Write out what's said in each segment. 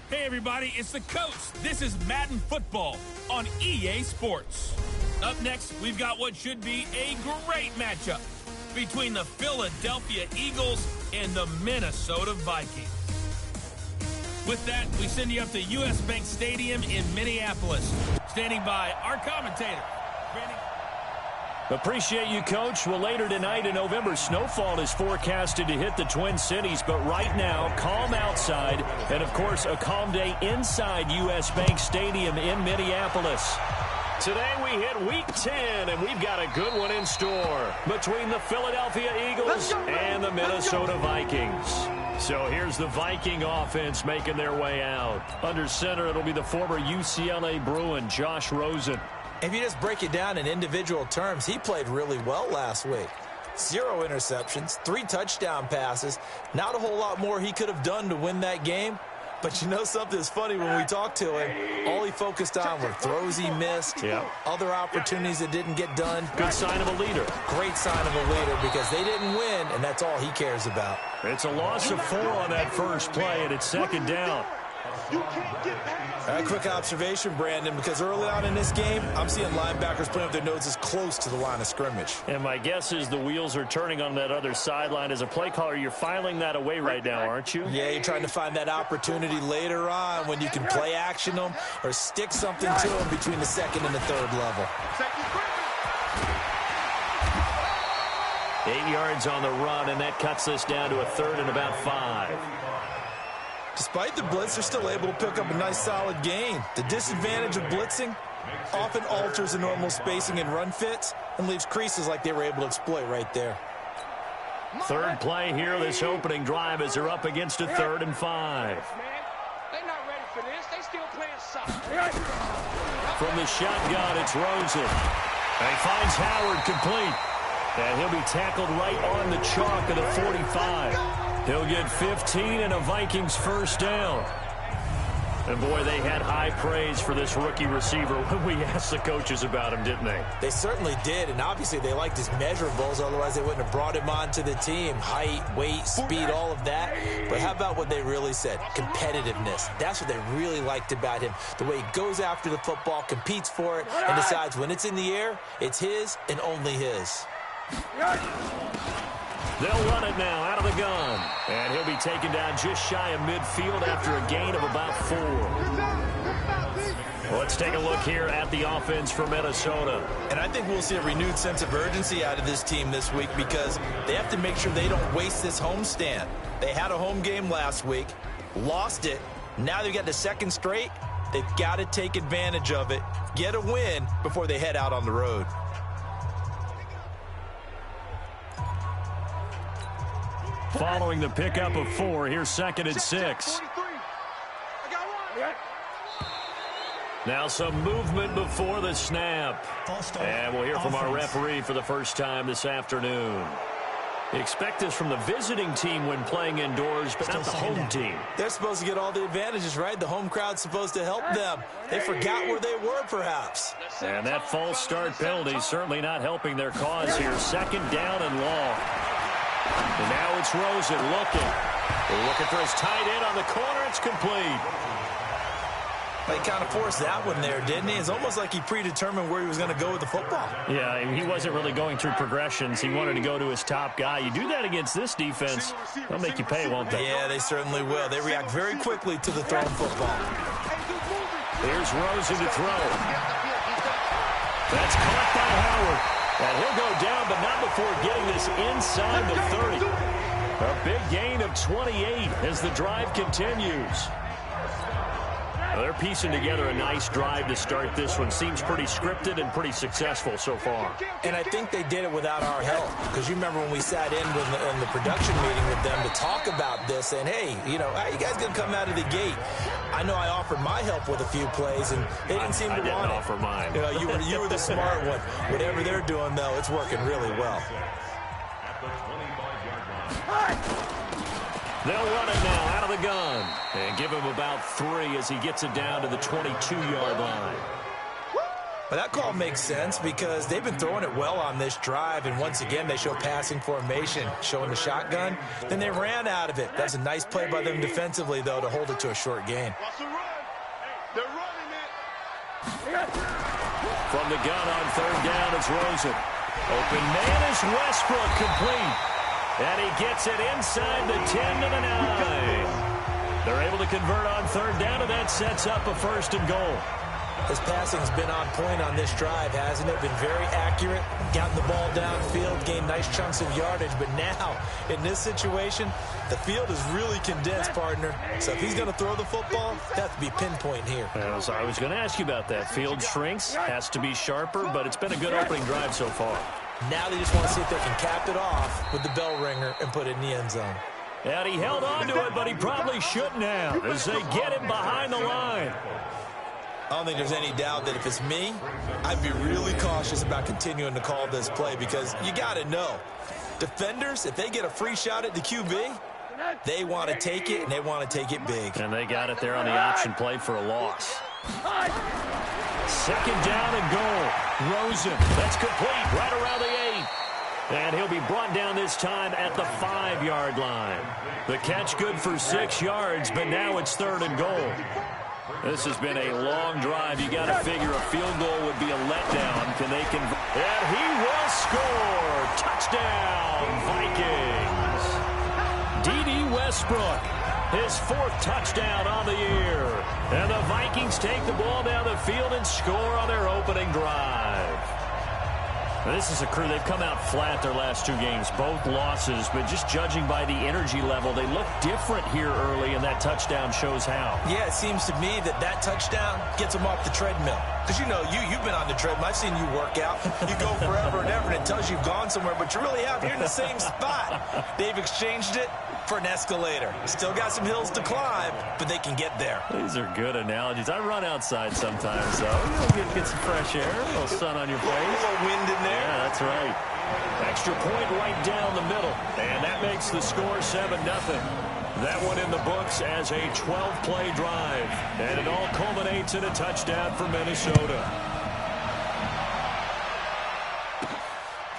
Hey everybody, it's the Coach. This is Madden Football on EA Sports. Up next, we've got what should be a great matchup between the Philadelphia Eagles and the Minnesota Vikings. With that, we send you up to US Bank Stadium in Minneapolis. Standing by, our commentator, Brandon. Appreciate you, Coach. Well, later tonight in November, snowfall is forecasted to hit the Twin Cities, but right now, calm outside, and of course, a calm day inside US Bank Stadium in Minneapolis. Today we hit Week 10, and we've got a good one in store between the Philadelphia Eagles and the Minnesota Vikings. So here's the Viking offense making their way out. Under center, it'll be the former UCLA Bruin, Josh Rosen. If you just break it down in individual terms, he played really well last week. 0 interceptions, 3 touchdown passes. Not a whole lot more he could have done to win that game. But you know something's funny, when we talked to him, all he focused on were throws he missed, other opportunities that didn't get done. Good sign of a leader. Great sign of a leader, because they didn't win, and that's all he cares about. It's a loss of 4 on that first play, and it's second down. A quick observation, Brandon, because early on in this game, I'm seeing linebackers playing with their noses close to the line of scrimmage. And my guess is the wheels are turning on that other sideline. As a play caller, you're filing that away right now, aren't you? Yeah, you're trying to find that opportunity later on when you can play action them or stick something to them between the second and the third level. 8 yards on the run, and that cuts this down to a third and about 5. Despite the blitz, they're still able to pick up a nice solid gain. The disadvantage of blitzing often alters the normal spacing and run fits and leaves creases like they were able to exploit right there. Third play here, this opening drive, as they're up against a 3rd and 5. They're not ready for this. They still playing soft. From the shotgun, it's Rosen. And he finds Howard complete. And he'll be tackled right on the chalk of the 45. He'll get 15 and a Vikings first down. And boy, they had high praise for this rookie receiver when we asked the coaches about him, didn't they? They certainly did, and obviously they liked his measurables, otherwise they wouldn't have brought him onto the team. Height, weight, speed, all of that. But how about what they really said? Competitiveness. That's what they really liked about him. The way he goes after the football, competes for it, and decides when it's in the air, it's his and only his. They'll run it now out of the gun. And he'll be taken down just shy of midfield after a gain of about 4. Let's take a look here at the offense for Minnesota. And I think we'll see a renewed sense of urgency out of this team this week, because they have to make sure they don't waste this homestand. They had a home game last week, lost it. Now they've got the second straight. They've got to take advantage of it, get a win before they head out on the road. Following the pickup of 4, here's 2nd and 6. Now some movement before the snap. And we'll hear from our referee for the first time this afternoon. Expect this from the visiting team when playing indoors, but not the home team. They're supposed to get all the advantages, right? The home crowd's supposed to help them. They forgot where they were, perhaps. And that false start penalty certainly not helping their cause here. 2nd down and long. And now it's Rosen looking for his tight end on the corner. It's complete. He kind of forced that one there, didn't he? It's almost like he predetermined where he was going to go with the football. Yeah, he wasn't really going through progressions. He wanted to go to his top guy. You do that against this defense, they'll make you pay, won't they? Yeah, they certainly will. They react very quickly to the thrown football. Here's Rosen to throw. That's caught by Howard. And he'll go down, but not before getting this inside the 30. A big gain of 28 as the drive continues. Well, they're piecing together a nice drive to start this one. Seems pretty scripted and pretty successful so far. And I think they did it without our help. Because you remember when we sat in the production meeting with them to talk about this, and hey, how you guys going to come out of the gate? I know I offered my help with a few plays, and they didn't seem to want it. I didn't offer mine. You were the smart one. Whatever they're doing, though, it's working really well. They'll run it now out of the gun and give him about 3 as he gets it down to the 22-yard line. But that call makes sense because they've been throwing it well on this drive, and once again they show passing formation, showing the shotgun. Then they ran out of it. That's a nice play by them defensively, though, to hold it to a short gain. From the gun on third down, it's Rosen. Open man is Westbrook, complete. And he gets it inside the 10 to the 9. They're able to convert on third down, and that sets up a 1st and goal. His passing's been on point on this drive, hasn't it? Been very accurate, gotten the ball downfield, gained nice chunks of yardage. But now, in this situation, the field is really condensed, partner. So if he's going to throw the football, it has to be pinpoint here. So I was going to ask you about that. Field shrinks, has to be sharper, but it's been a good opening drive so far. Now they just want to see if they can cap it off with the bell ringer and put it in the end zone. And he held on to it, but he probably shouldn't have as they get him behind the line. I don't think there's any doubt that if it's me, I'd be really cautious about continuing to call this play because you got to know, defenders, if they get a free shot at the QB, they want to take it, and they want to take it big. And they got it there on the option play for a loss. 2nd down and goal. Rosen, that's complete right around the 8. And he'll be brought down this time at the 5-yard line. The catch good for 6 yards, but now it's 3rd and goal. This has been a long drive. You got to figure a field goal would be a letdown. Can they convert? And he will score. Touchdown, Vikings. D.D. Westbrook, his 4th touchdown on the year. And the Vikings take the ball down the field and score on their opening drive. This is a crew. They've come out flat their last 2 games, both losses, but just judging by the energy level, they look different here early, and that touchdown shows how. Yeah, it seems to me that touchdown gets them off the treadmill. Because, you know, you've been on the treadmill. I've seen you work out. You go forever and ever, and it tells you you've gone somewhere, but you really have. You're in the same spot. They've exchanged it for an escalator. Still got some hills to climb, but they can get there. These are good analogies. I run outside sometimes, though. You'll get some fresh air, a little sun on your face. A little wind in there. Yeah, that's right. Extra point right down the middle, and that makes the score 7-0. That one in the books as a 12-play drive, and it all culminates in a touchdown for Minnesota.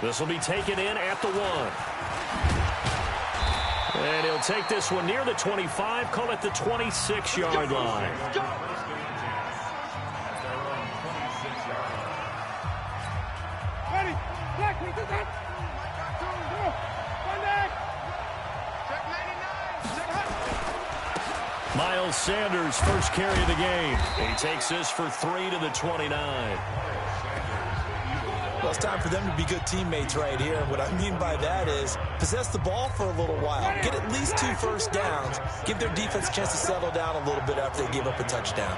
This will be taken in at the 1. And he'll take this one near the 25, call it the 26-yard line. Miles Sanders, first carry of the game. He takes this for 3 to the 29. Well, it's time for them to be good teammates right here. And what I mean by that is possess the ball for a little while. Get at least 2 first downs. Give their defense a chance to settle down a little bit after they give up a touchdown.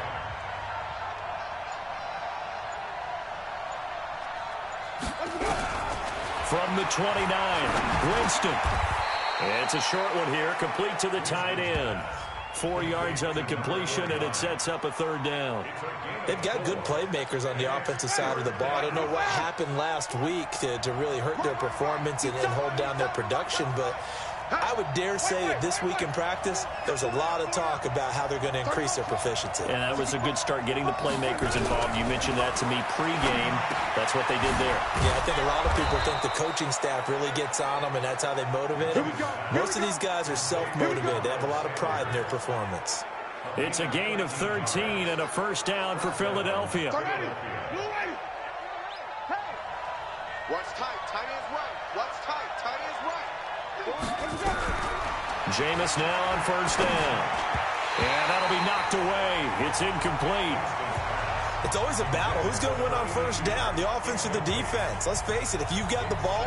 From the 29, Winston. It's a short one here, complete to the tight end. 4 yards on the completion, and it sets up a 3rd down. They've got good playmakers on the offensive side of the ball. I don't know what happened last week to really hurt their performance and hold down their production, but I would dare say that this week in practice, there's a lot of talk about how they're going to increase their proficiency. And that was a good start, getting the playmakers involved. You mentioned that to me pregame. That's what they did there. Yeah, I think a lot of people think the coaching staff really gets on them, and that's how they motivate them. Most of these guys are self-motivated. They have a lot of pride in their performance. It's a gain of 13 and a 1st down for Philadelphia. What's tight? Tight is right. What's tight? Tight is right. Jameis now on 1st down. And that'll be knocked away. It's incomplete. It's always a battle. Who's going to win on 1st down, the offense or the defense? Let's face it, if you've got the ball,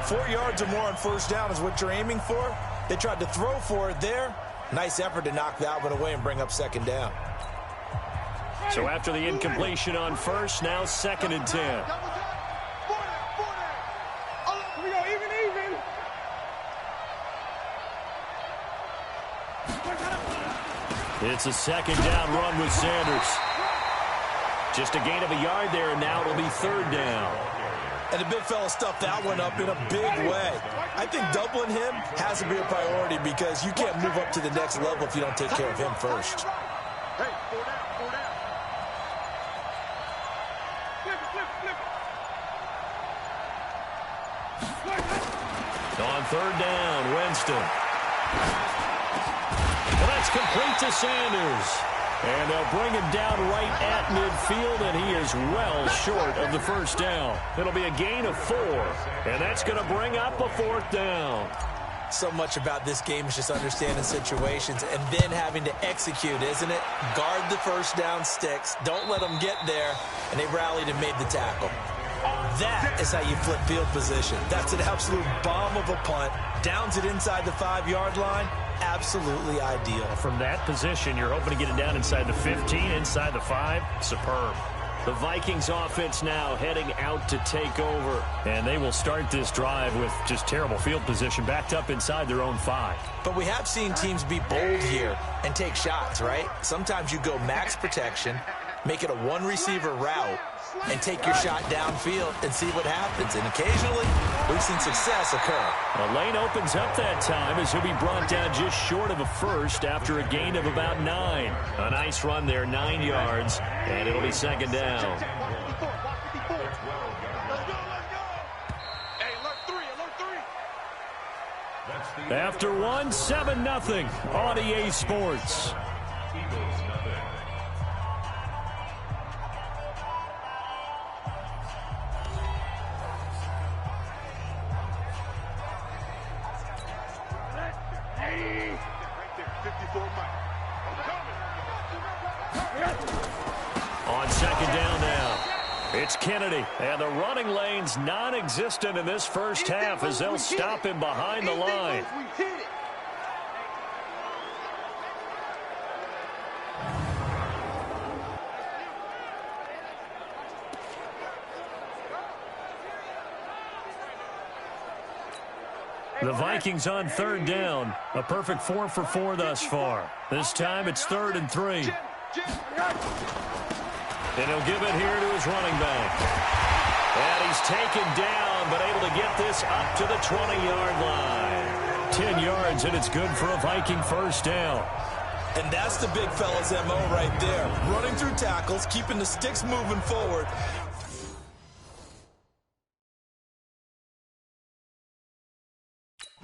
4 yards or more on 1st down is what you're aiming for. They tried to throw for it there. Nice effort to knock that one away and bring up 2nd down. So after the incompletion on 1st, now 2nd and 10. It's a 2nd down run with Sanders. Just a gain of a yard there, and now it'll be 3rd down. And the big fella stuffed that one up in a big way. I think doubling him has to be a priority because you can't move up to the next level if you don't take care of him first. On third down, Winston. Well, that's complete to Sanders. And they'll bring him down right at midfield, and he is well short of the first down. It'll be a gain of 4, and that's going to bring up a 4th down. So much about this game is just understanding situations and then having to execute, isn't it? Guard the first down sticks. Don't let them get there. And they rallied and made the tackle. That is how you flip field position. That's an absolute bomb of a punt. Downs it inside the 5-yard line. Absolutely ideal. From that position, you're hoping to get it down inside the 15, inside the 5. Superb. The Vikings offense now heading out to take over. And they will start this drive with just terrible field position, backed up inside their own 5. But we have seen teams be bold here and take shots, right? Sometimes you go max protection, make it a one-receiver route, and take your shot downfield and see what happens. And occasionally, we've seen success occur. A lane opens up that time as he'll be brought down just short of a first after a gain of about 9. A nice run there, 9 yards, and it'll be second down. After one, 7-0 on EA Sports. On second down now, it's Kennedy, and the running lane's non-existent in this first half as they'll stop him behind the line. The Vikings on third down, a perfect 4 for 4 thus far. This time it's 3rd and 3. And he'll give it here to his running back. And he's taken down, but able to get this up to the 20-yard line. 10 yards, and it's good for a Viking first down. And that's the big fella's MO right there. Running through tackles, keeping the sticks moving forward.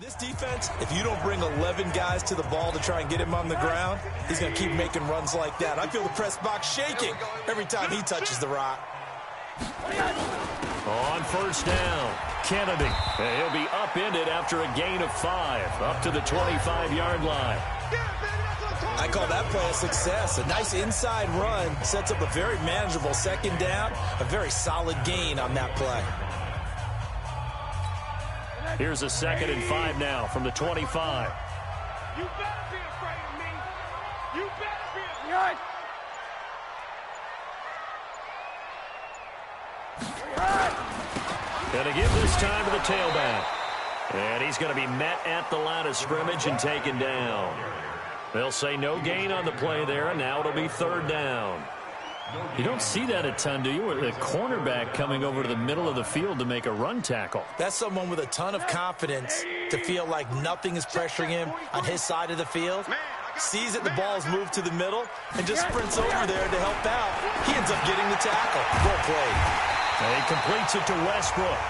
This defense, if you don't bring 11 guys to the ball to try and get him on the ground, he's going to keep making runs like that. I feel the press box shaking every time he touches the rock. On first down, Kennedy. He'll be upended after a gain of 5, up to the 25-yard line. I call that play a success. A nice inside run sets up a very manageable second down, a very solid gain on that play. Here's a 2nd and 5 now from the 25. You better be afraid of me. You better be afraid. Going to give this time to the tailback. And he's going to be met at the line of scrimmage and taken down. They'll say no gain on the play there, and now it'll be 3rd down. You don't see that a ton, do you? The cornerback coming over to the middle of the field to make a run tackle. That's someone with a ton of confidence to feel like nothing is pressuring him on his side of the field. Sees that the ball's moved to the middle and just sprints over there to help out. He ends up getting the tackle. Well played. And he completes it to Westbrook.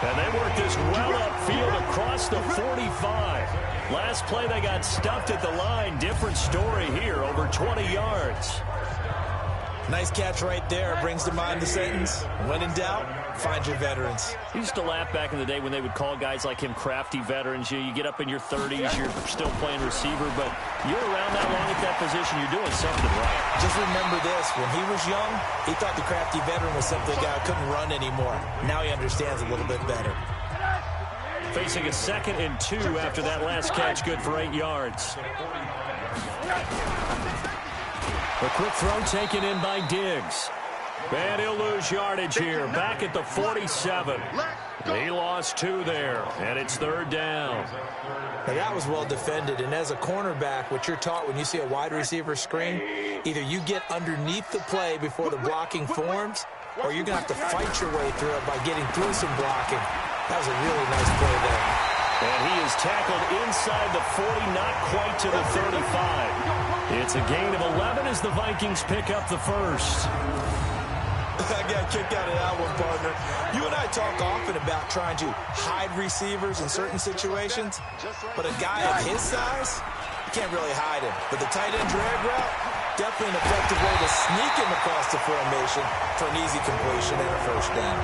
And they work this well upfield across the 45. Last play they got stuffed at the line. Different story here, over 20 yards. Nice catch right there. Brings to mind the sentence, when in doubt, find your veterans. I used to laugh back in the day when they would call guys like him crafty veterans. You get up in your 30s, you're still playing receiver, but you're around that long at that position, you're doing something right. Just remember this, when he was young, he thought the crafty veteran was simply a guy who couldn't run anymore. Now he understands a little bit better. Facing a 2nd and 2 after that last catch, good for 8 yards. A quick throw taken in by Diggs. And he'll lose yardage here. Back at the 47. He lost 2 there. And it's 3rd down. Now that was well defended. And as a cornerback, what you're taught when you see a wide receiver screen, either you get underneath the play before the blocking forms, or you're going to have to fight your way through it by getting through some blocking. That was a really nice play there. And he is tackled inside the 40, not quite to the 35. It's a gain of 11 as the Vikings pick up the first. I got kicked out of that one, partner. You and I talk often about trying to hide receivers in certain situations, but a guy of his size, you can't really hide him. But the tight end drag route, definitely an effective way to sneak him across the formation for an easy completion and a first down.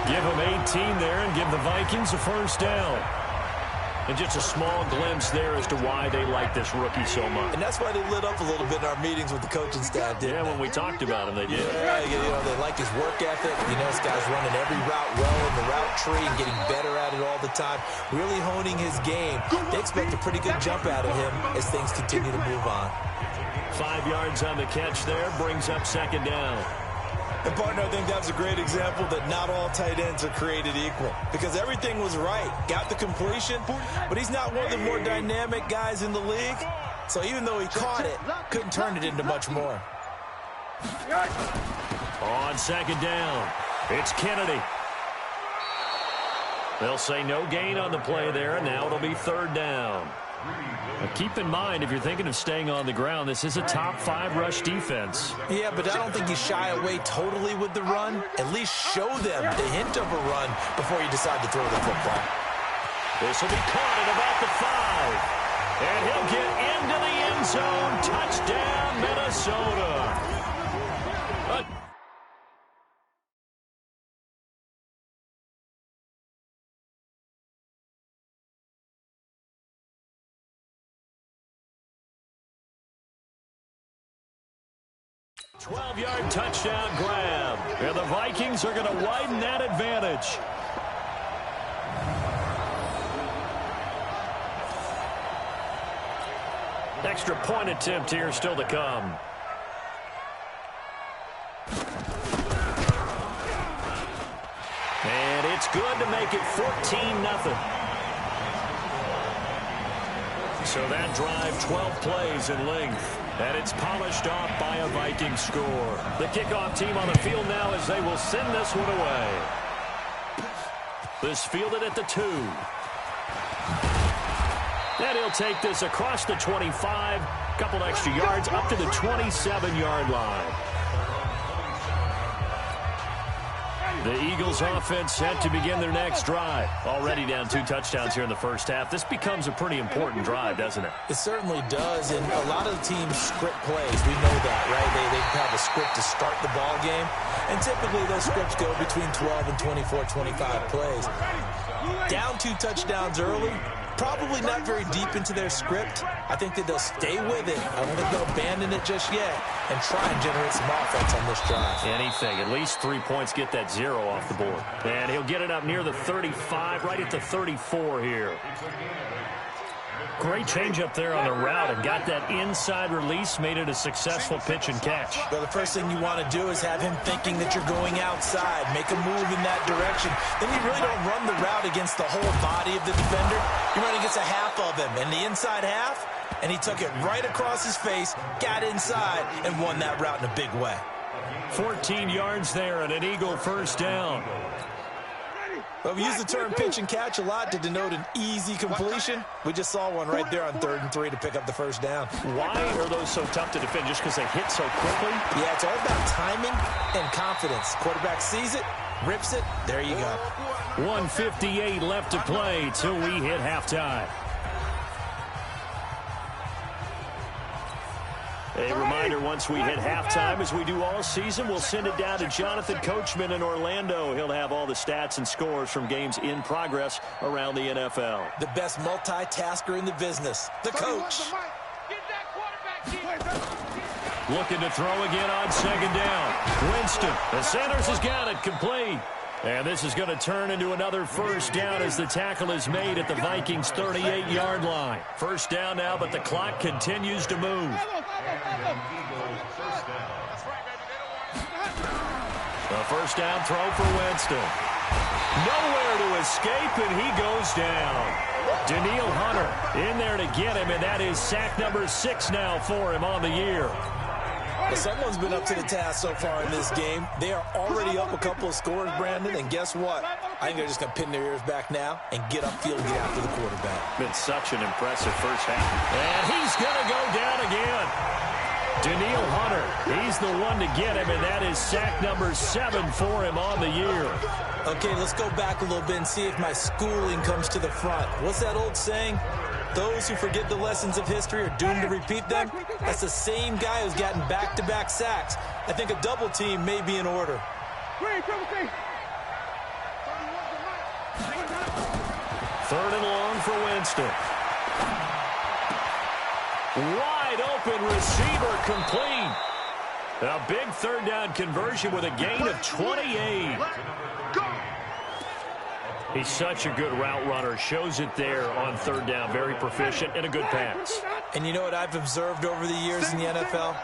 Give him 18 there and give the Vikings a first down. And just a small glimpse there as to why they like this rookie so much. And that's why they lit up a little bit in our meetings with the coaching staff, didn't they? When we talked about him, they did. Yeah, they like his work ethic. This guy's running every route well in the route tree and getting better at it all the time, really honing his game. They expect a pretty good jump out of him as things continue to move on. 5 yards on the catch there, brings up second down. And, partner, I think that's a great example that not all tight ends are created equal because everything was right. Got the completion, but he's not one of the more dynamic guys in the league. So even though he caught it, couldn't turn it into much more. On second down, it's Kennedy. They'll say no gain on the play there, and now it'll be third down. Now keep in mind, if you're thinking of staying on the ground, this is a top 5 rush defense. Yeah, but I don't think you shy away totally with the run. At least show them the hint of a run before you decide to throw the football. This will be caught at about the 5. And he'll get into the end zone. Touchdown, Minnesota. 12-yard touchdown grab. And the Vikings are going to widen that advantage. Extra point attempt here still to come. And it's good to make it 14-0. So that drive, 12 plays in length. And it's polished off by a Viking score. The kickoff team on the field now as they will send this one away. This fielded at the 2. And he'll take this across the 25. Couple extra yards up to the 27-yard line. The Eagles offense set to begin their next drive. Already down 2 touchdowns here in the first half. This becomes a pretty important drive, doesn't it? It certainly does, and a lot of the teams script plays. We know that, right? They have a script to start the ball game, and typically those scripts go between 12 and 24, 25 plays. Down 2 touchdowns early, probably not very deep into their script. I think that they'll stay with it. I don't think they'll abandon it just yet and try and generate some offense on this drive. Anything. At least 3 points, get that 0 off the board. And he'll get it up near the 35, right at the 34 here. Great change up there on the route and got that inside release, made it a successful pitch and catch. Well, the first thing you want to do is have him thinking that you're going outside, make a move in that direction. Then you really don't run the route against the whole body of the defender. You run against a half of him, and the inside half, and he took it right across his face, got inside, and won that route in a big way. 14 yards there and an Eagle first down. Well, we use the term pitch and catch a lot to denote an easy completion. We just saw one right there on 3rd and 3 to pick up the first down. Why are those so tough to defend? Just because they hit so quickly? Yeah, it's all about timing and confidence. Quarterback sees it, rips it, there you go. 1:58 left to play till we hit halftime. A reminder, once we hit halftime, as we do all season, we'll send it down to Jonathan Coachman in Orlando. He'll have all the stats and scores from games in progress around the NFL. The best multitasker in the business, the coach. Looking to throw again on second down. Winston, and Sanders has got it complete. And this is going to turn into another first down as the tackle is made at the Vikings' 38-yard line. First down now, but the clock continues to move. A first down throw for Winston. Nowhere to escape, and he goes down. Daniil Hunter in there to get him, and that is sack number 6 now for him on the year. Well, someone's been up to the task so far in this game. They are already up a couple of scores, Brandon, and guess what? I think they're just going to pin their ears back now and get upfield and get after the quarterback. Been such an impressive first half. And he's going to go down again. Daniil Hunter, he's the one to get him, and that is sack number 7 for him on the year. Okay, let's go back a little bit and see if my schooling comes to the front. What's that old saying? Those who forget the lessons of history are doomed to repeat them. That's the same guy who's gotten back-to-back sacks. I think a double team may be in order. Third and long for Winston. Wide open receiver complete. A big third down conversion with a gain of 28. He's such a good route runner. Shows it there on third down. Very proficient and a good pass. And you know what I've observed over the years in the NFL?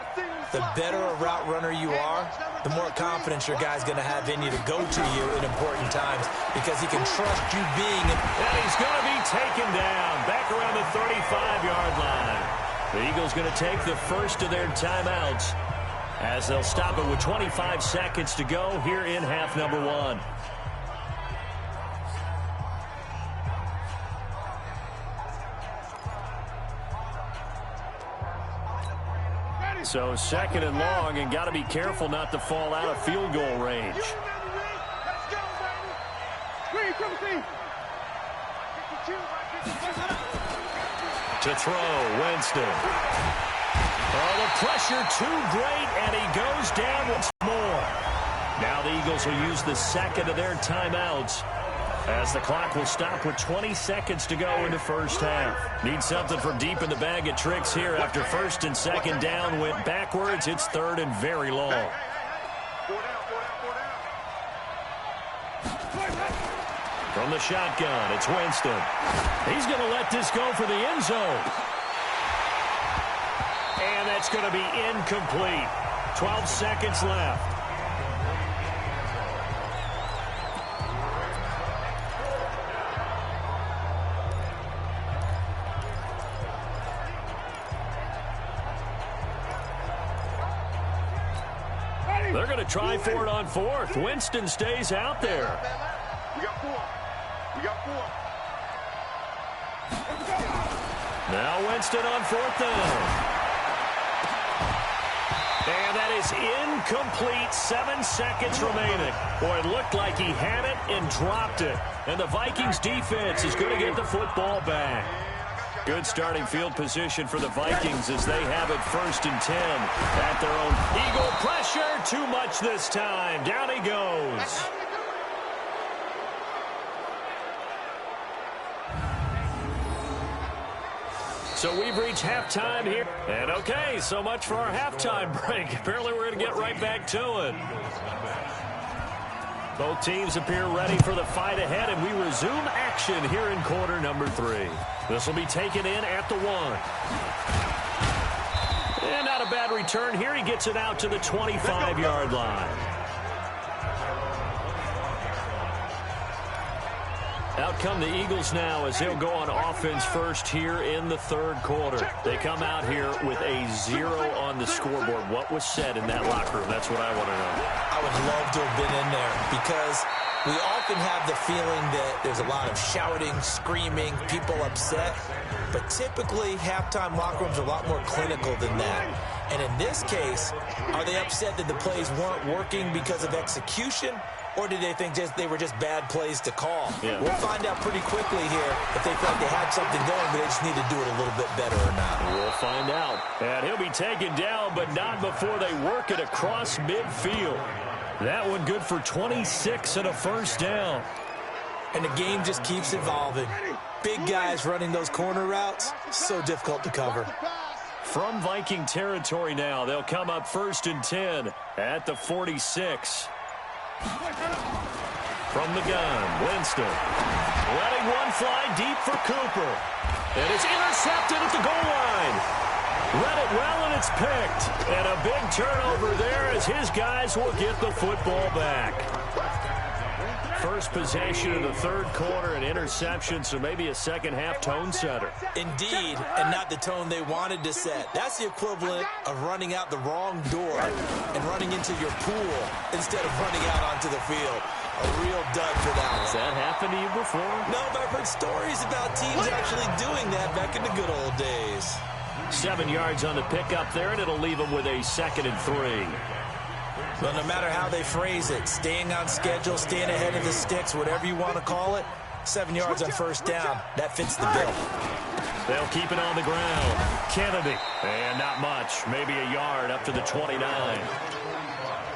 The better a route runner you are, the more confidence your guy's going to have in you to go to you in important times because he can trust you being. And he's going to be taken down back around the 35-yard line. The Eagles going to take the first of their timeouts as they'll stop it with 25 seconds to go here in half number 1. So second and long, and got to be careful not to fall out of field goal range. To throw, Winston. Oh, the pressure too great, and he goes down once more. Now the Eagles will use the second of their timeouts as the clock will stop with 20 seconds to go in the first half. Need something from deep in the bag of tricks here after first and second down went backwards. It's third and very long. From the shotgun, it's Winston. He's going to let this go for the end zone. And that's going to be incomplete. 12 seconds left. They're going to try for it on fourth. Winston stays out there. We got 4. We got 4. Now Winston on fourth down. And that is incomplete. 7 seconds remaining. Boy, it looked like he had it and dropped it. And the Vikings defense is going to get the football back. Good starting field position for the Vikings as they have it first and 10 at their own. Eagle pressure, too much this time. Down he goes. So we've reached halftime here. And okay, so much for our halftime break. Apparently we're going to get right back to it. Both teams appear ready for the fight ahead, and we resume action here in quarter number 3. This will be taken in at the 1. And not a bad return here. He gets it out to the 25-yard line. Out come the Eagles now as they'll go on offense first here in the third quarter. They come out here with a 0 on the scoreboard. What was said in that locker room? That's what I want to know. I would love to have been in there because we often have the feeling that there's a lot of shouting, screaming, people upset. But typically, halftime locker rooms are a lot more clinical than that. And in this case, are they upset that the plays weren't working because of execution? Or did they think they were just bad plays to call? Yeah. We'll find out pretty quickly here if they felt they had something going, but they just need to do it a little bit better or not. We'll find out. And he'll be taken down, but not before they work it across midfield. That one good for 26 and a first down. And the game just keeps evolving. Big guys running those corner routes, so difficult to cover. From Viking territory now, they'll come up first and 10 at the 46. From the gun, Winston. Letting one fly deep for Cooper. And it's intercepted at the goal line. Read it well, and it's picked. And a big turnover there as his guys will get the football back. First possession of the third quarter, an interception, so maybe a second-half tone setter. Indeed, and not the tone they wanted to set. That's the equivalent of running out the wrong door and running into your pool instead of running out onto the field. A real dud for that one. Has that happened to you before? No, but I've heard stories about teams actually doing that back in the good old days. 7 yards on the pickup there, and it'll leave them with a 2nd and 3. Well, no matter how they phrase it, staying on schedule, staying ahead of the sticks, whatever you want to call it, 7 yards on first down, that fits the bill. They'll keep it on the ground. Kennedy, and not much, maybe a yard up to the 29.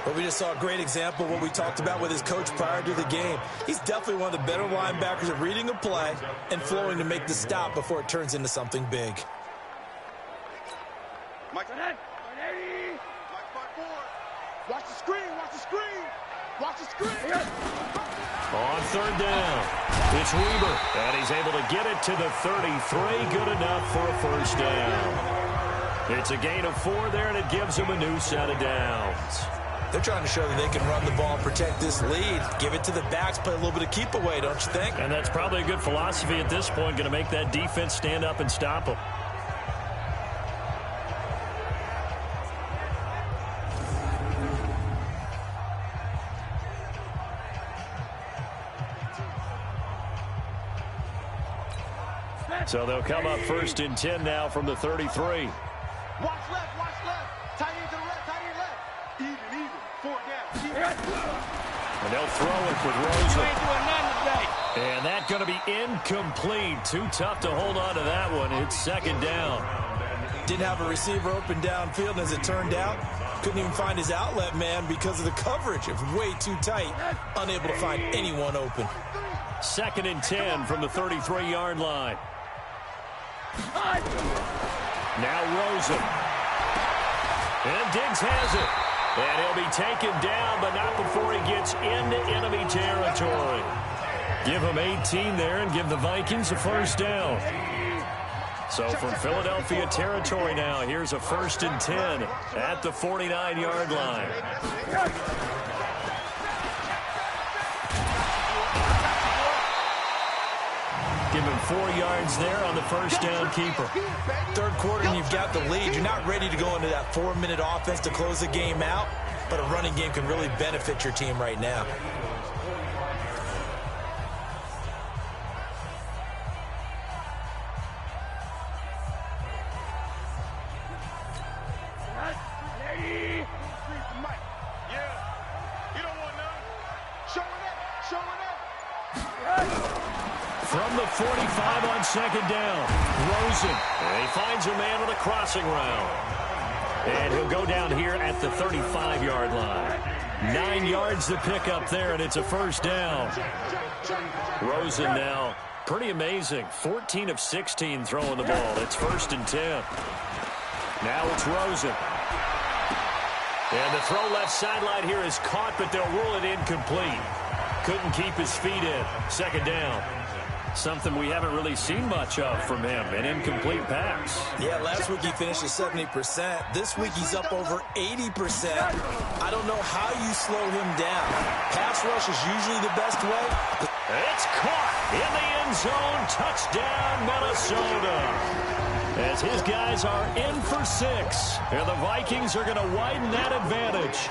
But we just saw a great example of what we talked about with his coach prior to the game. He's definitely one of the better linebackers at reading a play and flowing to make the stop before it turns into something big. Mike, Mike, watch the screen, watch the screen, watch the screen. On 3rd down, it's Weber, and he's able to get it to the 33. Good enough for a first down. It's a gain of 4 there, and it gives him a new set of downs. They're trying to show that they can run the ball and protect this lead. Give it to the backs, play a little bit of keep away, don't you think? And that's probably a good philosophy at this point, going to make that defense stand up and stop them. So they'll come up 1st and 10 now from the 33. Watch left, tight end to the left, tight end left. Even, 4 down. And they'll throw it with Rosen. You ain't doing nothing today. And that's going to be incomplete. Too tough to hold on to that one. It's 2nd down. Didn't have a receiver open downfield, as it turned out. Couldn't even find his outlet man because of the coverage. It was way too tight. Unable to find anyone open. 2nd and 10 from the 33-yard line. Now Rosen. And Diggs has it. And he'll be taken down, but not before he gets into enemy territory. Give him 18 there and give the Vikings a first down. So from Philadelphia territory now, here's a 1st and 10 at the 49-yard line. Give him 4 yards there on the first down keeper. 3rd quarter and you've got the lead. You're not ready to go into that 4-minute offense to close the game out, but a running game can really benefit your team right now. From the 45 on 2nd down, Rosen. And he finds a man with a crossing route. And he'll go down here at the 35-yard line. 9 yards to pick up there, and it's a first down. Rosen now, pretty amazing. 14 of 16 throwing the ball. It's 1st and 10. Now it's Rosen. And the throw left sideline here is caught, but they'll rule it incomplete. Couldn't keep his feet in. 2nd down. Something we haven't really seen much of from him, an incomplete pass. Yeah, last week he finished at 70%. This week he's up over 80%. I don't know how you slow him down. Pass rush is usually the best way. It's caught in the end zone. Touchdown, Minnesota. As his guys are in for 6. And the Vikings are going to widen that advantage.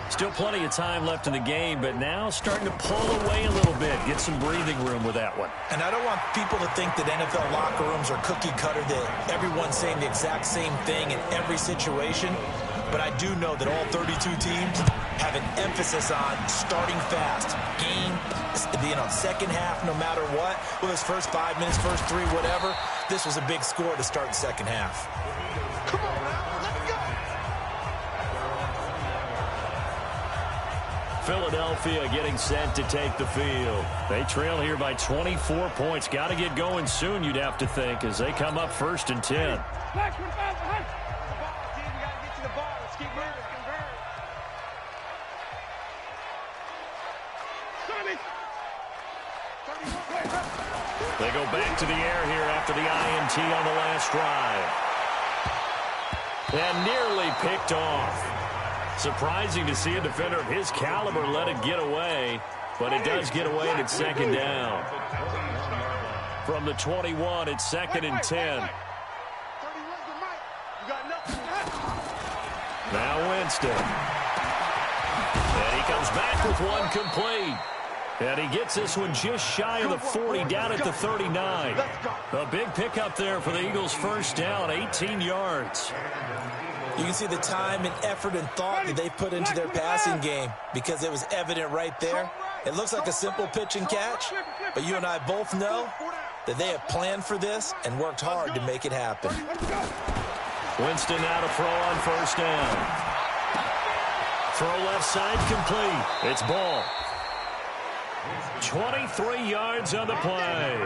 Still plenty of time left in the game, but now starting to pull away a little bit. Get some breathing room with that one. And I don't want people to think that NFL locker rooms are cookie cutter, that everyone's saying the exact same thing in every situation. But I do know that all 32 teams have an emphasis on starting fast. Game, second half, no matter what. Well, his first 5 minutes, first 3, whatever. This was a big score to start the second half. Come on now, let's go. Philadelphia getting set to take the field. They trail here by 24 points. Got to get going soon, you'd have to think, as they come up 1st and 10. They go back to the air here after the INT on the last drive. And nearly picked off. Surprising to see a defender of his caliber let it get away, but it does get away and it's 2nd down. From the 21, it's 2nd and 10. Now Winston. And he comes back with one complete. And he gets this one just shy of the 40, down at the 39. A big pickup there for the Eagles' first down, 18 yards. You can see the time and effort and thought that they put into their passing game because it was evident right there. It looks like a simple pitch and catch, but you and I both know that they have planned for this and worked hard to make it happen. Winston now to throw on first down. Throw left side complete. It's ball. 23 yards on the play.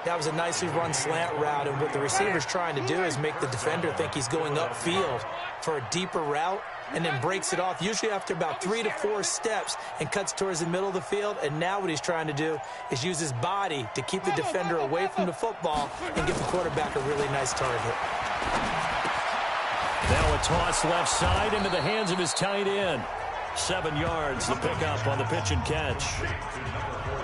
That was a nicely run slant route, and what the receiver's trying to do is make the defender think he's going upfield for a deeper route, and then breaks it off, usually after about 3 to 4 steps, and cuts towards the middle of the field. And now what he's trying to do is use his body to keep the defender away from the football and give the quarterback a really nice target. Now a toss left side into the hands of his tight end. 7 yards, the pickup on the pitch and catch.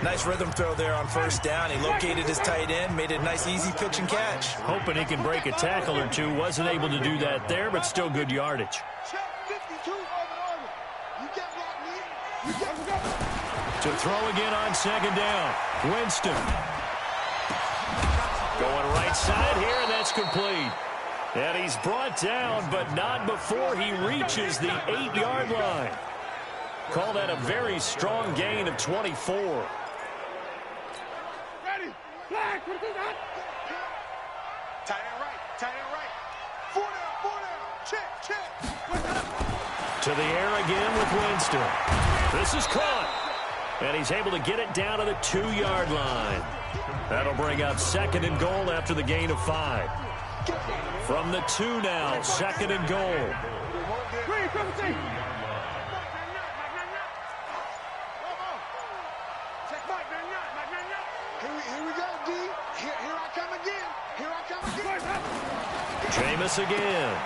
Nice rhythm throw there on first down. He located his tight end, made it a nice easy pitch and catch. Hoping he can break a tackle or two. Wasn't able to do that there, but still good yardage. To throw again on second down. Winston. Going right side here, and that's complete. And he's brought down, but not before he reaches the 8-yard line. Call that a very strong gain of 24. Ready. Flag. What is that? Tight end right. 4 down. Check. To the air again with Winston. This is caught. And he's able to get it down to the 2-yard line. That'll bring up 2nd and goal after the gain of 5. From the 2 now, 2nd and goal. Here we go, D. Here I come again. Jameis again.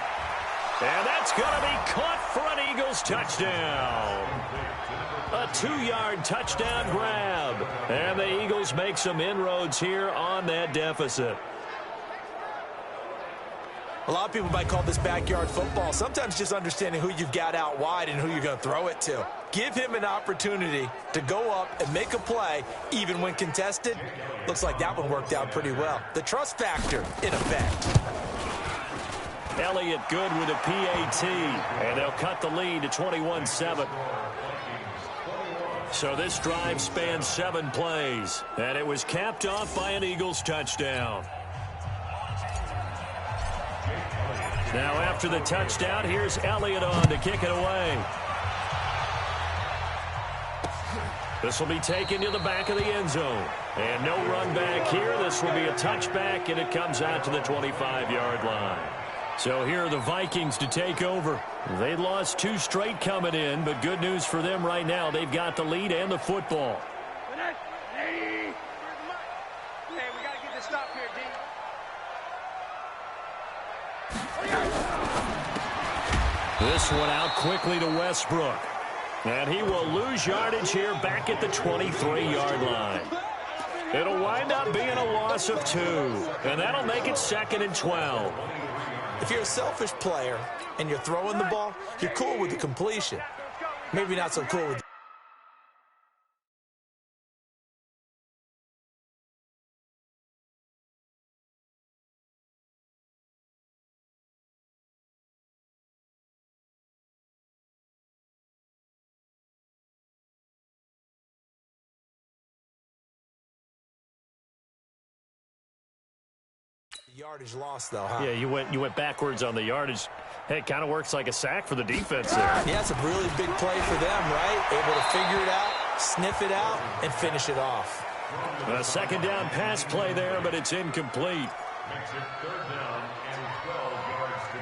And that's going to be caught for an Eagles touchdown. A 2-yard touchdown grab. And the Eagles make some inroads here on that deficit. A lot of people might call this backyard football. Sometimes just understanding who you've got out wide and who you're going to throw it to. Give him an opportunity to go up and make a play, even when contested. Looks like that one worked out pretty well. The trust factor in effect. Elliott good with a PAT, and they'll cut the lead to 21-7. So this drive spans 7 plays, and it was capped off by an Eagles touchdown. Now after the touchdown, here's Elliott on to kick it away. This will be taken to the back of the end zone. And no run back here. This will be a touchback, and it comes out to the 25-yard line. So here are the Vikings to take over. They lost 2 straight coming in, but good news for them right now. They've got the lead and the football. Hey, we got to get this stop here, D. This one out quickly to Westbrook. And he will lose yardage here back at the 23-yard line. It'll wind up being a loss of 2. And that'll make it 2nd and 12. If you're a selfish player and you're throwing the ball, you're cool with the completion. Maybe not so cool with yardage lost, though, huh? Yeah, you went backwards on the yardage. Hey, it kind of works like a sack for the defense there. Yeah, it's a really big play for them, right? Able to figure it out, sniff it out, and finish it off. A 2nd down pass play there, but it's incomplete. Makes it 3rd down and 12 yards to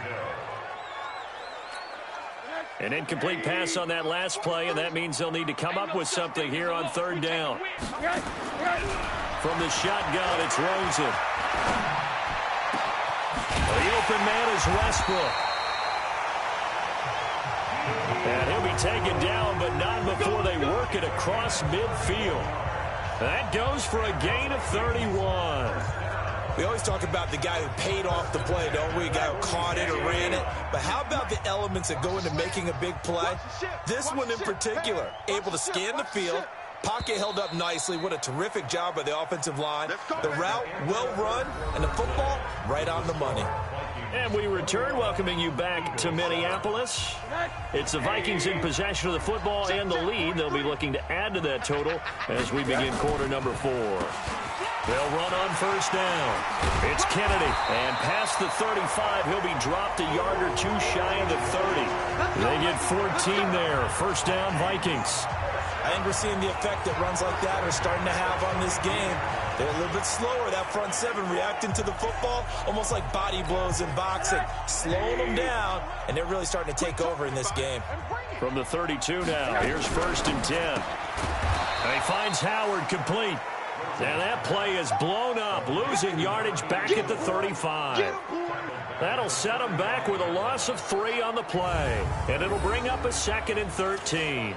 go. An incomplete pass on that last play, and that means they'll need to come up with something here on 3rd down. From the shotgun, it's Rosen. The open man is Westbrook. And he'll be taken down, but not before they work it across midfield. That goes for a gain of 31. We always talk about the guy who paid off the play, don't we? The guy who caught it or ran it. But how about the elements that go into making a big play? This one in particular, able to scan the field, Pocket held up nicely. What a terrific job by the offensive line. The route, well run, and the football, right on the money. And we return, welcoming you back to Minneapolis. It's the Vikings in possession of the football and the lead. They'll be looking to add to that total as we begin quarter number 4. They'll run on first down. It's Kennedy. And past the 35, he'll be dropped a yard or two shy of the 30. They get 14 there. First down, Vikings. I think we're seeing the effect that runs like that are starting to have on this game. They're a little bit slower, that front seven, reacting to the football, almost like body blows in boxing, slowing them down, and they're really starting to take over in this game. From the 32 now, here's first and 10. And he finds Howard complete. And that play is blown up, losing yardage back at the 35. That'll set him back with a loss of 3 on the play. And it'll bring up a 2nd and 13.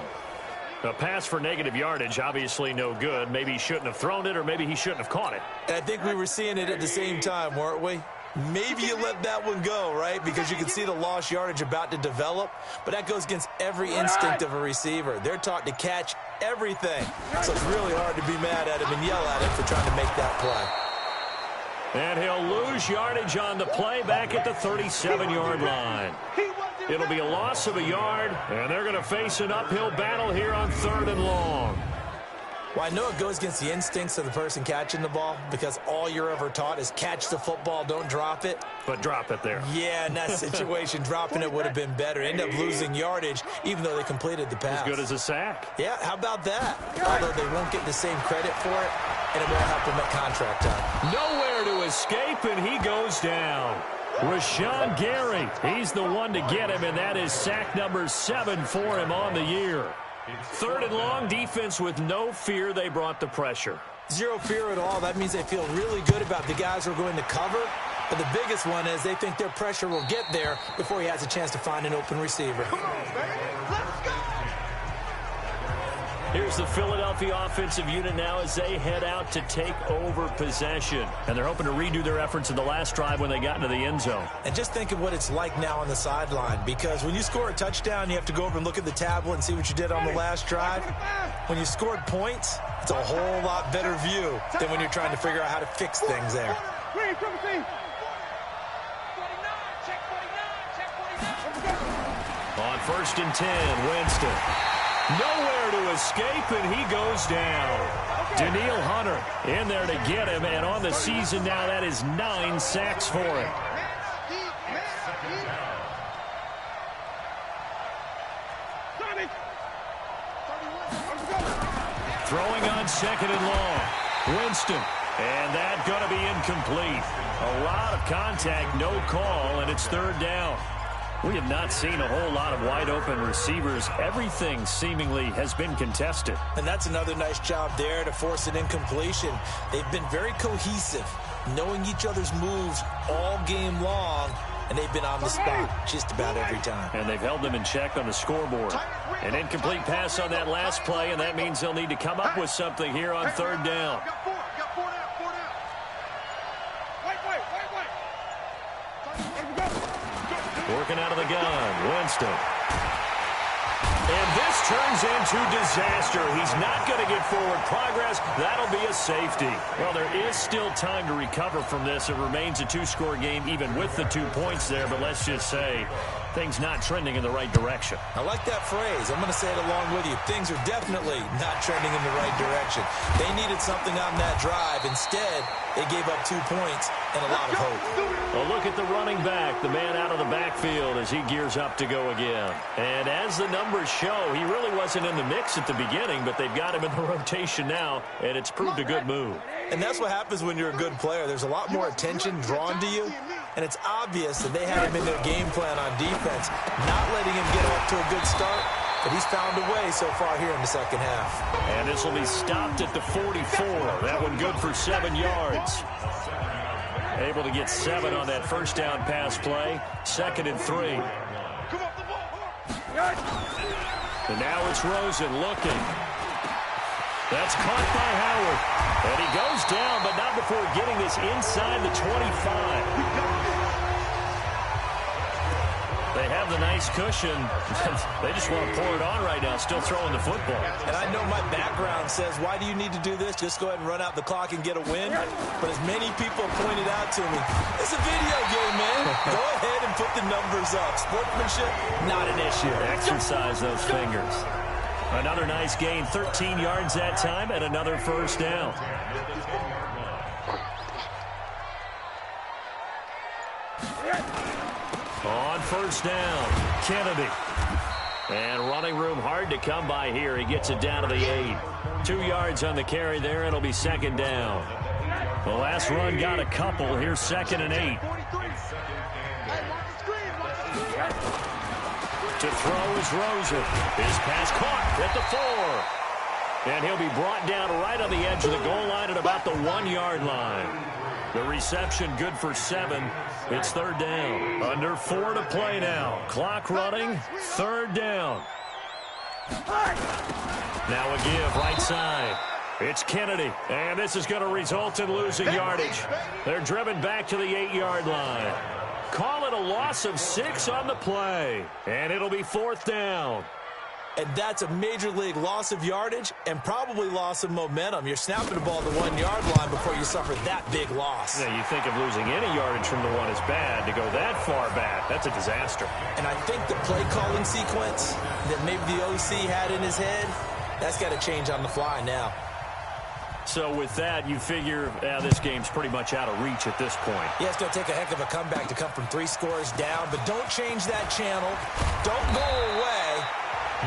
A pass for negative yardage, obviously no good. Maybe he shouldn't have thrown it, or maybe he shouldn't have caught it. And I think we were seeing it at the same time, weren't we? Maybe you let that one go, right? Because you can see the lost yardage about to develop. But that goes against every instinct of a receiver. They're taught to catch everything. So it's really hard to be mad at him and yell at him for trying to make that play. And he'll lose yardage on the play back at the 37-yard line. It'll be a loss of a yard, and they're going to face an uphill battle here on 3rd and long. Well, I know it goes against the instincts of the person catching the ball because all you're ever taught is catch the football, don't drop it. But drop it there. Yeah, in that situation, dropping it would have been better. End up losing yardage, even though they completed the pass. As good as a sack. Yeah, how about that? Although they won't get the same credit for it, and it won't help them at contract time. Nowhere to escape, and he goes down. Rashawn Gary, he's the one to get him, and that is sack number 7 for him on the year. 3rd and long, defense with no fear. They brought the pressure. Zero fear at all. That means they feel really good about the guys who are going to cover. But the biggest one is they think their pressure will get there before he has a chance to find an open receiver. Come on, baby. Let's go. Here's the Philadelphia offensive unit now as they head out to take over possession. And they're hoping to redo their efforts in the last drive when they got into the end zone. And just think of what it's like now on the sideline, because when you score a touchdown, you have to go over and look at the tablet and see what you did on the last drive. When you scored points, it's a whole lot better view than when you're trying to figure out how to fix things there. On 1st and 10, Winston. Nowhere to escape, and he goes down. Daniil Hunter in there to get him, and on the season now, that is 9 sacks for him. Throwing on 2nd and long. Winston, and that going to be incomplete. A lot of contact, no call, and it's 3rd down. We have not seen a whole lot of wide-open receivers. Everything seemingly has been contested. And that's another nice job there to force an incompletion. They've been very cohesive, knowing each other's moves all game long, and they've been on the spot just about every time. And they've held them in check on the scoreboard. An incomplete pass on that last play, and that means they'll need to come up with something here on 3rd down. Working out of the gun, Winston. And this turns into disaster. He's not going to get forward progress. That'll be a safety. Well, there is still time to recover from this. It remains a 2-score game even with the 2 points there, but let's just say things not trending in the right direction. I like that phrase. I'm going to say it along with you. Things are definitely not trending in the right direction. They needed something on that drive. Instead, they gave up 2 points and a lot of hope. A look at the running back, the man out of the backfield as he gears up to go again. And as the numbers show, he really wasn't in the mix at the beginning, but they've got him in the rotation now, and it's proved a good move. And that's what happens when you're a good player. There's a lot more attention drawn to you, and it's obvious that they had him in their game plan on defense, not letting him get off to a good start, but he's found a way so far here in the second half. And this will be stopped at the 44. That one good for 7 yards. Able to get 7 on that first down pass play. 2nd and 3. And now it's Rosen looking. That's caught by Howard. And he goes down, but not before getting this inside the 25. They have the nice cushion. They just want to pour it on right now, still throwing the football. And I know my background says, why do you need to do this? Just go ahead and run out the clock and get a win. But as many people pointed out to me, it's a video game, man. Go ahead and put the numbers up. Sportsmanship, not an issue. Exercise those fingers. Another nice gain, 13 yards that time, and another first down. On first down, Kennedy. And running room hard to come by here. He gets it down to the 8. 2 yards on the carry there. It'll be second down. The last run got a couple. Here's 2nd and 8. To throw is Rosen. His pass caught at the 4. And he'll be brought down right on the edge of the goal line at about the 1-yard line. The reception good for 7. It's third down. Under 4 to play now. Clock running. Third down. Now a give right side. It's Kennedy. And this is going to result in losing yardage. They're driven back to the 8-yard line. Call it a loss of 6 on the play. And it'll be fourth down. And that's a major league loss of yardage and probably loss of momentum. You're snapping the ball to the 1-yard line before you suffer that big loss. Yeah, you think of losing any yardage from the 1 is bad. To go that far back, that's a disaster. And I think the play calling sequence that maybe the OC had in his head, that's got to change on the fly now. So with that, you figure this game's pretty much out of reach at this point. Yeah, it's going to take a heck of a comeback to come from 3 scores down, but don't change that channel. Don't go away.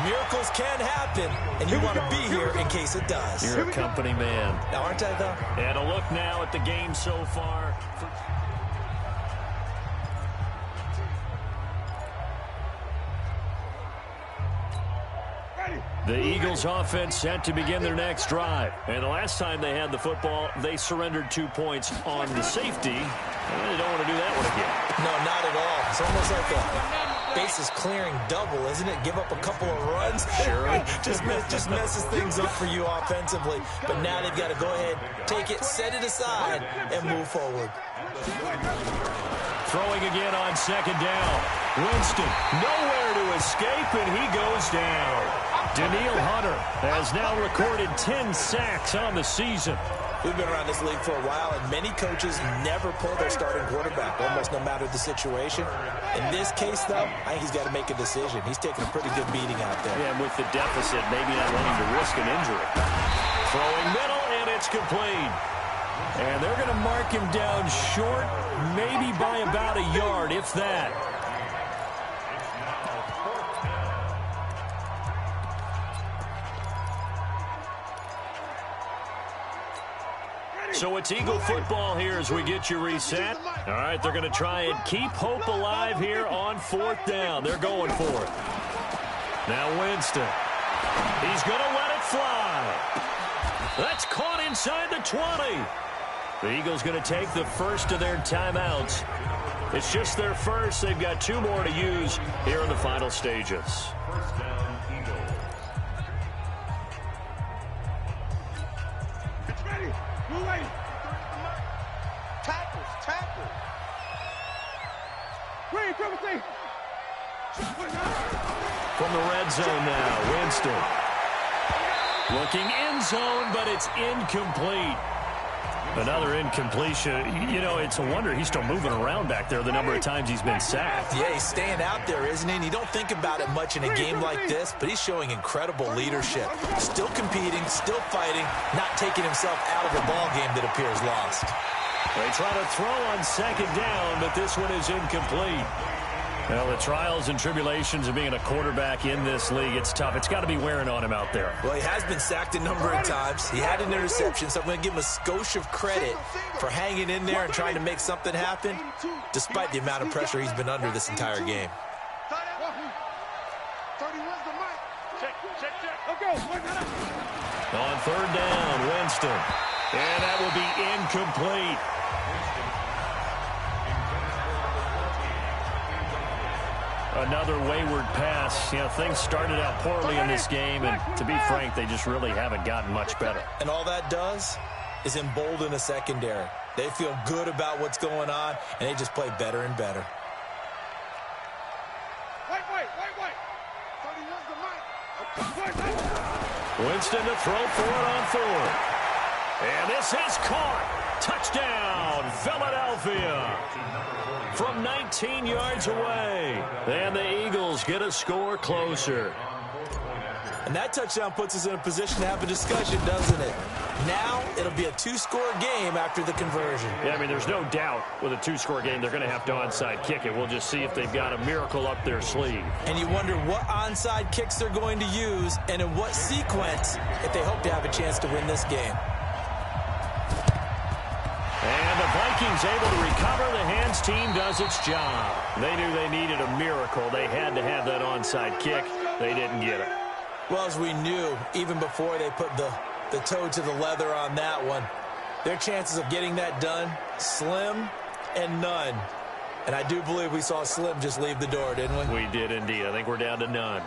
Miracles can happen, and you want to be here in case it does. You're a company man. Now, aren't I, though? And a look now at the game so far. The Eagles offense set to begin their next drive. And the last time they had the football, they surrendered 2 points on the safety. And they don't want to do that one again. No, not at all. It's almost like a bases clearing double, isn't it? Give up a couple of runs. Sure. just messes things up for you offensively. But now they've got to go ahead, take it, set it aside, and move forward. Throwing again on second down. Winston, nowhere to escape, and he goes down. Daniil Hunter has now recorded 10 sacks on the season. We've been around this league for a while, and many coaches never pull their starting quarterback, almost no matter the situation. In this case, though, I think he's got to make a decision. He's taking a pretty good beating out there. Yeah, and with the deficit, maybe not wanting to risk an injury. Throwing middle, and it's complete. And they're going to mark him down short, maybe by about a yard, if that. So it's Eagle football here as we get you reset. All right, they're going to try and keep hope alive here on fourth down. They're going for it. Now Winston. He's going to let it fly. That's caught inside the 20. The Eagles going to take the first of their timeouts. It's just their first. They've got 2 more to use here in the final stages. First down, Eagles. It's ready. Move away. Tackles. Green, triple C. From the red zone now, Winston. Looking end zone, but it's incomplete. Another incompletion. You know, it's a wonder he's still moving around back there the number of times he's been sacked. Yeah, he's staying out there, isn't he? And you don't think about it much in a game like this, but he's showing incredible leadership. Still competing, still fighting, not taking himself out of a ball game that appears lost. They try to throw on second down, but this one is incomplete. Well, the trials and tribulations of being a quarterback in this league, it's tough. It's got to be wearing on him out there. Well, he has been sacked a number of times. He had an interception, so I'm going to give him a skosh of credit for hanging in there and trying to make something happen, despite the amount of pressure he's been under this entire game. 31's the mic. Check. Okay. On third down, Winston. And that will be incomplete. Another wayward pass. You know, things started out poorly in this game, and to be frank, they just really haven't gotten much better. And all that does is embolden a secondary. They feel good about what's going on, and they just play better and better. Winston to throw for it on fourth. And this is caught. Touchdown, Philadelphia. From 19 yards away. And the Eagles get a score closer. And that touchdown puts us in a position to have a discussion, doesn't it? Now it'll be a two-score game after the conversion. Yeah, I mean, there's no doubt with a two-score game they're going to have to onside kick it. We'll just see if they've got a miracle up their sleeve. And you wonder what onside kicks they're going to use and in what sequence if they hope to have a chance to win this game. And the Vikings able to recover. The hands team does its job. They knew they needed a miracle. They had to have that onside kick. They didn't get it. Well, as we knew, even before they put the toe to the leather on that one, their chances of getting that done, slim and none. And I do believe we saw Slim just leave the door, didn't we? We did indeed. I think we're down to none.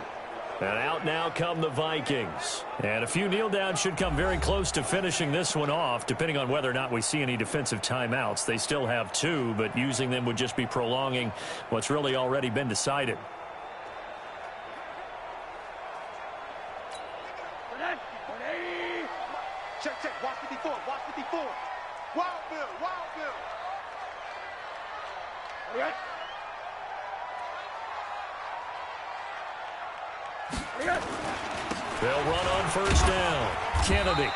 And out now come the Vikings. And a few kneel downs should come very close to finishing this one off, depending on whether or not we see any defensive timeouts. They still have 2, but using them would just be prolonging what's really already been decided. Check. Watch 54. Watch 54. Wild Bill. Yes. They'll run on first down. Kennedy.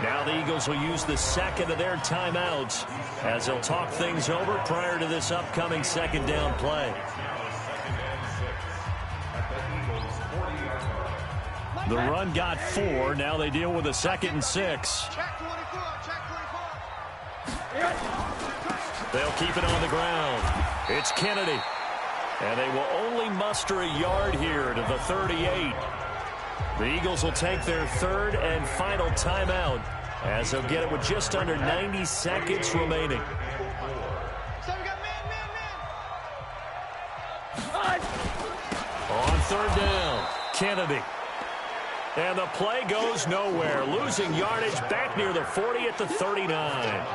Now the Eagles will use the second of their timeouts as they'll talk things over prior to this upcoming second down play. The run got 4. Now they deal with a 2nd and 6. They'll keep it on the ground. It's Kennedy. And they will only muster a yard here to the 38. The Eagles will take their 3rd and final timeout as they'll get it with just under 90 seconds remaining. On 3rd down, Kennedy. And the play goes nowhere, losing yardage back near the 40 at the 39.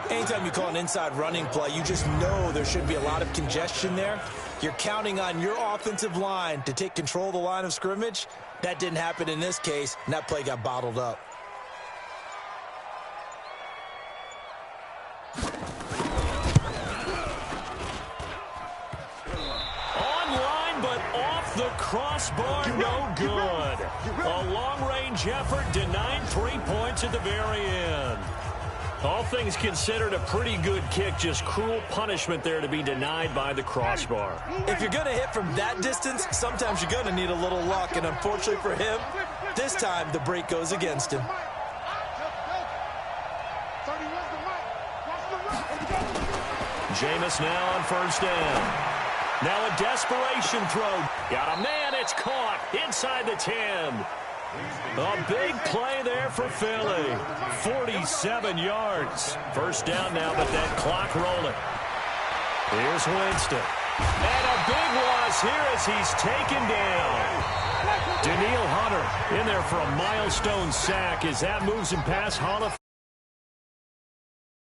Anytime you call an inside running play, you just know there should be a lot of congestion there. You're counting on your offensive line to take control of the line of scrimmage. That didn't happen in this case, and that play got bottled up. Online, but off the crossbar, no good. A long-range effort denied 3 points at the very end. All things considered, a pretty good kick, just cruel punishment there to be denied by the crossbar. If you're going to hit from that distance, sometimes you're going to need a little luck, and unfortunately for him, this time the break goes against him. Jameis now on first down. Now a desperation throw. Got a man, it's caught inside the 10. A big play there for Philly. 47 yards. First down now, but that clock rolling. Here's Winston. And a big loss here as he's taken down. Daniil Hunter in there for a milestone sack as that moves him past Hall of